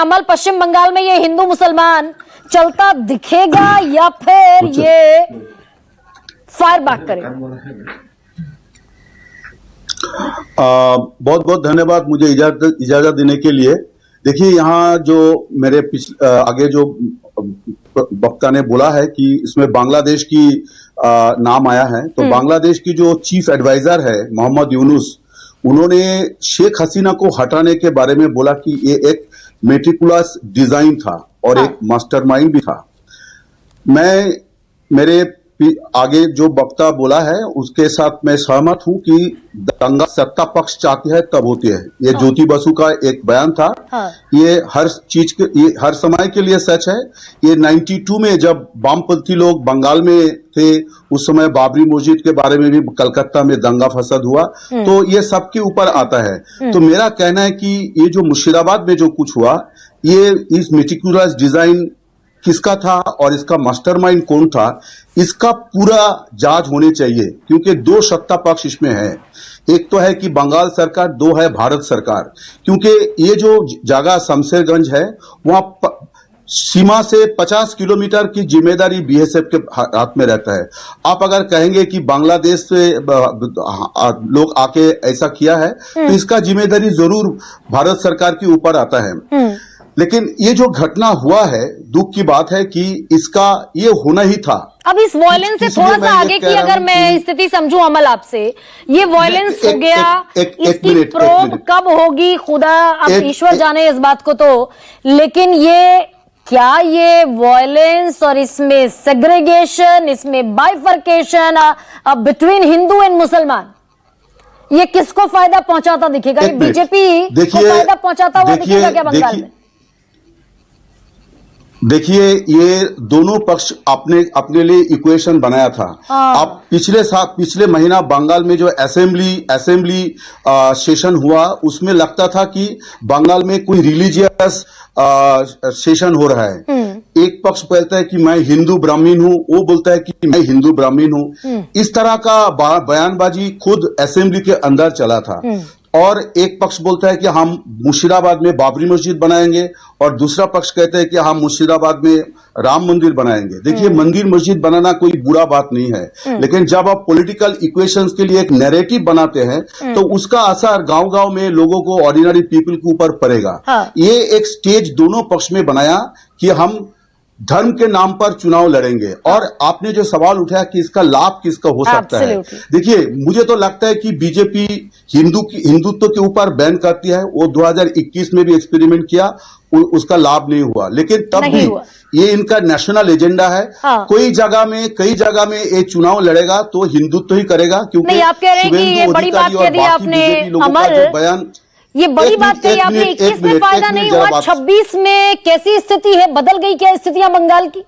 अमल पश्चिम बंगाल में ये हिंदू मुसलमान चलता दिखेगा या फिर ये फायर बैक करेगा? बहुत बहुत धन्यवाद मुझे इजाजत देने के लिए। देखिए, यहाँ जो मेरे आगे जो वक्ता ने बोला है कि इसमें बांग्लादेश की नाम आया है, तो बांग्लादेश की जो चीफ एडवाइजर है मोहम्मद यूनुस, उन्होंने शेख हसीना को हटाने के बारे में बोला कि ये एक मेटिकुलस डिजाइन था और एक मास्टरमाइंड भी था। मैं मेरे आगे जो वक्ता बोला है उसके साथ मैं सहमत हूं कि दंगा सत्ता पक्ष चाहती है तब होती है। ये ज्योति बसु का एक बयान था। ये हर चीज के, ये हर समय के लिए सच है। ये 92 में जब वामपंथी लोग बंगाल में थे, उस समय बाबरी मस्जिद के बारे में भी कलकत्ता में दंगा फसाद हुआ, तो ये सबके ऊपर आता है। तो मेरा कहना है कि ये जो मुर्शिदाबाद में जो कुछ हुआ, ये इस मेटिकुलस डिजाइन किसका था और इसका मास्टरमाइंड कौन था, इसका पूरा जांच होनी चाहिए, क्योंकि दो सत्ता पक्ष इसमें है। एक तो है कि बंगाल सरकार, दो है भारत सरकार। क्योंकि ये जो जगह शमशेरगंज है, वहां सीमा से 50 किलोमीटर की जिम्मेदारी बीएसएफ के हाथ में रहता है। आप अगर कहेंगे कि बांग्लादेश से लोग आके ऐसा किया है, तो इसका जिम्मेदारी जरूर भारत सरकार के ऊपर आता है। लेकिन ये जो घटना हुआ है, दुख की बात है कि इसका ये होना ही था। अब इस वायलेंस से थोड़ा सा आगे की अगर मैं स्थिति समझूं अमल आपसे, ये वायलेंस हो गया, इसकी प्रोब कब होगी खुदा अब ईश्वर जाने इस बात को, तो लेकिन ये क्या ये वायलेंस और इसमें सेग्रीगेशन, इसमें बाइफर्केशन बिटवीन हिंदू एंड मुसलमान, ये किसको फायदा पहुंचाता दिखेगा? ये बीजेपी को फायदा पहुंचाता हुआ दिखेगा क्या बंगाल में? देखिए, ये दोनों पक्ष अपने लिए इक्वेशन बनाया था। आप पिछले महीना बंगाल में जो असेंबली सेशन हुआ, उसमें लगता था कि बंगाल में कोई रिलीजियस सेशन हो रहा है। एक पक्ष बोलता है कि मैं हिंदू ब्राह्मण हूं, वो बोलता है कि मैं हिंदू ब्राह्मण हूं। इस तरह का बयानबाजी खुद असेंबली के अंदर चला था। और एक पक्ष बोलता है कि हम मुर्शिदाबाद में बाबरी मस्जिद बनाएंगे, और दूसरा पक्ष कहते हैं कि हम मुर्शिदाबाद में राम मंदिर बनाएंगे। देखिए, मंदिर मस्जिद बनाना कोई बुरा बात नहीं है, लेकिन जब आप पॉलिटिकल इक्वेशंस के लिए एक नैरेटिव बनाते हैं, तो उसका असर गांव-गांव में लोगों को, ऑर्डिनरी पीपल के ऊपर पड़ेगा। ये एक स्टेज दोनों पक्ष में बनाया कि हम धर्म के नाम पर चुनाव लड़ेंगे। और आपने जो सवाल उठाया कि इसका लाभ किसका हो सकता है, देखिए, मुझे तो लगता है कि बीजेपी हिंदुत्व के ऊपर बैन करती है। वो 2021 में भी एक्सपेरिमेंट किया, उसका लाभ नहीं हुआ, लेकिन तब भी ये इनका नेशनल एजेंडा है। कई जगह में ये चुनाव लड़ेगा तो हिंदुत्व ही करेगा, क्योंकि आप कह रहे हैं कि ये बड़ी बात कह दी आपने अमर, बयान ये बड़ी बात कही आपने। 21 में फायदा नहीं हुआ, 26 में कैसी स्थिति है? बदल गई क्या स्थितियां बंगाल की?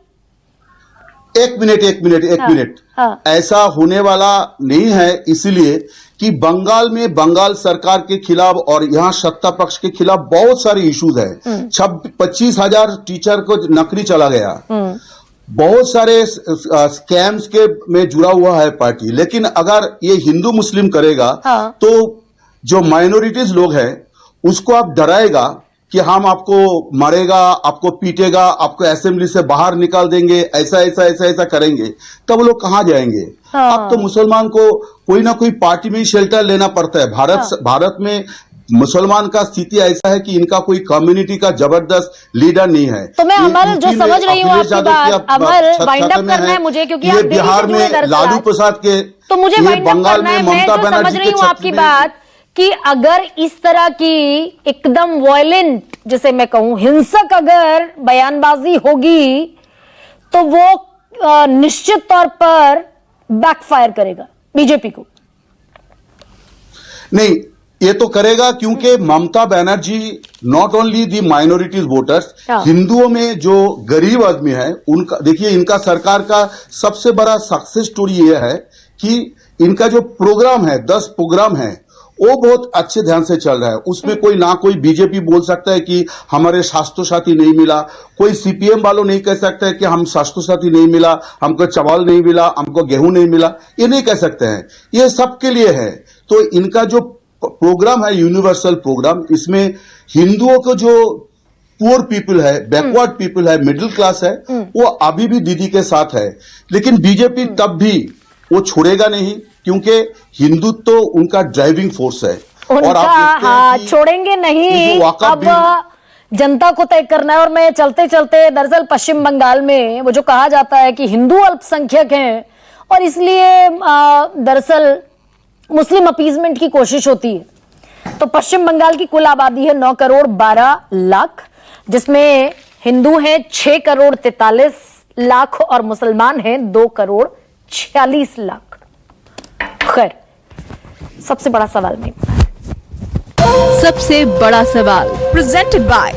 एक मिनट ऐसा होने वाला नहीं है, इसलिए कि बंगाल में बंगाल सरकार के खिलाफ और यहाँ सत्ता पक्ष के खिलाफ बहुत सारे इश्यूज है। 25,000 टीचर को नौकरी चला गया, बहुत सारे स्कैम्स के में जुड़ा हुआ है पार्टी। लेकिन अगर ये हिंदू मुस्लिम करेगा, तो जो माइनॉरिटीज लोग हैं उसको आप डराएगा कि हम आपको मारेगा, आपको पीटेगा, आपको असेंबली से बाहर निकाल देंगे, ऐसा करेंगे, तब लोग कहां जाएंगे? अब तो मुसलमान को कोई ना कोई पार्टी में ही शेल्टर लेना पड़ता है। भारत में मुसलमान का स्थिति ऐसा है कि इनका कोई कम्युनिटी का जबरदस्त लीडर नहीं है। तो मैं अमर जो समझ रही हूँ आपकी बात, अमर वाइंड अप करना है मुझे, क्योंकि आप बिहार में लालू प्रसाद के, तो मुझे वाइंड अप करना है। मैं जो समझ रही हूँ आपकी बात कि अगर इस तरह की एकदम वायलेंट, जिसे मैं कहूं हिंसक, अगर बयानबाजी होगी तो वो निश्चित तौर पर बैकफायर करेगा बीजेपी को। नहीं, ये तो करेगा, क्योंकि Mamata Banerjee not only the minorities voters, हिंदुओं में जो गरीब आदमी है उनका, देखिए, इनका सरकार का सबसे बड़ा सक्सेस स्टोरी ये है कि इनका जो प्रोग्राम है, 10 प्रोग्राम है, वो बहुत अच्छे ध्यान से चल रहा है। उसमें कोई बीजेपी बोल सकता है कि हमारे स्वास्थ्य साथी नहीं मिला, कोई सीपीएम वालों नहीं कह सकता है कि हम स्वास्थ्य साथी नहीं मिला, हमको चावल नहीं मिला, हमको गेहूं नहीं मिला, ये नहीं कह सकते हैं। ये सबके लिए है। तो इनका जो प्रोग्राम है यूनिवर्सल प्रोग्राम, इसमें हिंदुओं को जो पुअर पीपल है, बैकवर्ड पीपल है, मिडिल क्लास है, वो अभी भी दीदी के साथ है। लेकिन बीजेपी तब भी वो छोड़ेगा नहीं, क्योंकि हिंदुत्व तो उनका ड्राइविंग फोर्स है। उनका, और आप देखते हैं हाँ, कि छोड़ेंगे नहीं। ये जो वाकफ अब जनता को तय करना है। और मैं चलते चलते दरअसल पश्चिम बंगाल में वो जो कहा जाता है कि हिंदू अल्पसंख्यक हैं और इसलिए दरअसल मुस्लिम अपीजमेंट की कोशिश होती है। तो पश्चिम बंगाल की कुल आबादी है 9 करोड़ 12 लाख, जिसमें हिंदू हैं 6 करोड़ 43 लाख और मुसलमान हैं 2 करोड़ 46 लाख। खैर, सबसे बड़ा सवाल में सबसे बड़ा सवाल प्रेजेंटेड बाय